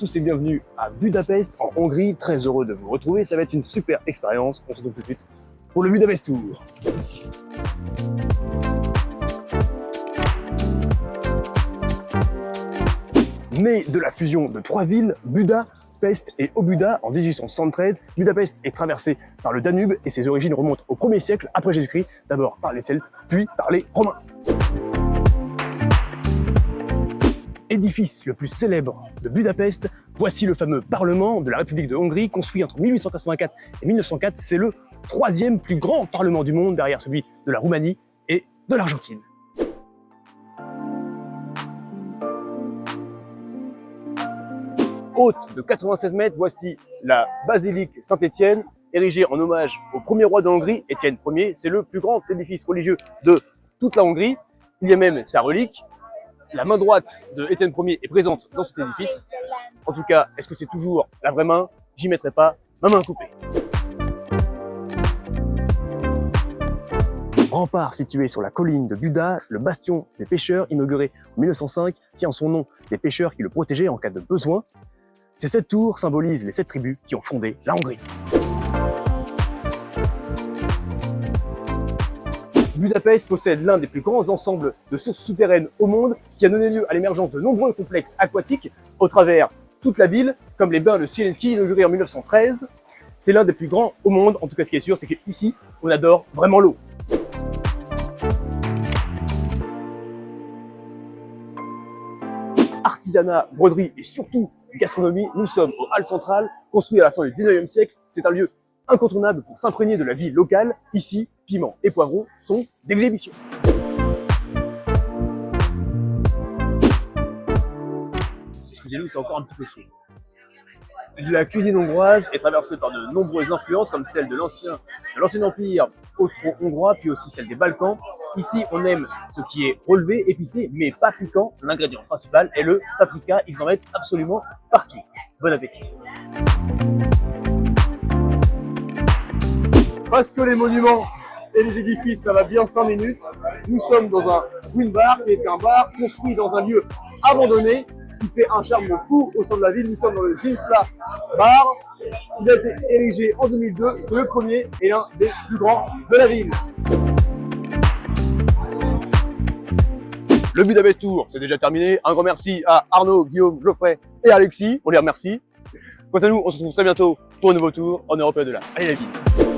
tous et bienvenue à Budapest, en Hongrie. Très heureux de vous retrouver, ça va être une super expérience. On se retrouve tout de suite pour le Budapest Tour. Né de la fusion de trois villes, Buda, Pest et Óbuda en 1873, Budapest est traversé par le Danube et ses origines remontent au 1er siècle après Jésus-Christ, d'abord par les Celtes, puis par les Romains. Édifice le plus célèbre de Budapest, voici le fameux Parlement de la République de Hongrie, construit entre 1884 et 1904. C'est le troisième plus grand parlement du monde, derrière celui de la Roumanie et de l'Argentine. Haute de 96 mètres, voici la basilique Saint-Étienne, érigée en hommage au premier roi de Hongrie, Étienne Ier. C'est le plus grand édifice religieux de toute la Hongrie. Il y a même sa relique. La main droite de Étienne Ier est présente dans cet édifice. En tout cas, est-ce que c'est toujours la vraie main? J'y mettrai pas ma main coupée. Rempart situé sur la colline de Buda, le bastion des pêcheurs, inauguré en 1905, tient son nom des pêcheurs qui le protégeaient en cas de besoin. Ces 7 tours symbolisent les 7 tribus qui ont fondé la Hongrie. Budapest possède l'un des plus grands ensembles de sources souterraines au monde qui a donné lieu à l'émergence de nombreux complexes aquatiques au travers toute la ville, comme les bains de Sielecki inaugurés en 1913. C'est l'un des plus grands au monde. En tout cas, ce qui est sûr, c'est qu'ici, on adore vraiment l'eau. Artisanat, broderie et surtout gastronomie, nous sommes aux Halles centrales, construit à la fin du 19e siècle. C'est un lieu incontournable pour s'imprégner de la vie locale. Ici, piments et poivrons sont d'exhibition. Excusez-nous, c'est encore un petit peu chaud. La cuisine hongroise est traversée par de nombreuses influences, comme celle de l'ancien empire austro-hongrois, puis aussi celle des Balkans. Ici, on aime ce qui est relevé, épicé, mais pas piquant. L'ingrédient principal est le paprika. Ils en mettent absolument partout. Bon appétit. Parce que les monuments et les édifices, ça va bien 5 minutes. Nous sommes dans un Green Bar, qui est un bar construit dans un lieu abandonné, qui fait un charme fou au sein de la ville. Nous sommes dans le Zimpla Bar. Il a été érigé en 2002. C'est le premier et l'un des plus grands de la ville. Le Budapest Tour, c'est déjà terminé. Un grand merci à Arnaud, Guillaume, Geoffrey et Alexis. On les remercie. Quant à nous, on se retrouve très bientôt pour un nouveau tour en Europe et au-delà. Allez la bise.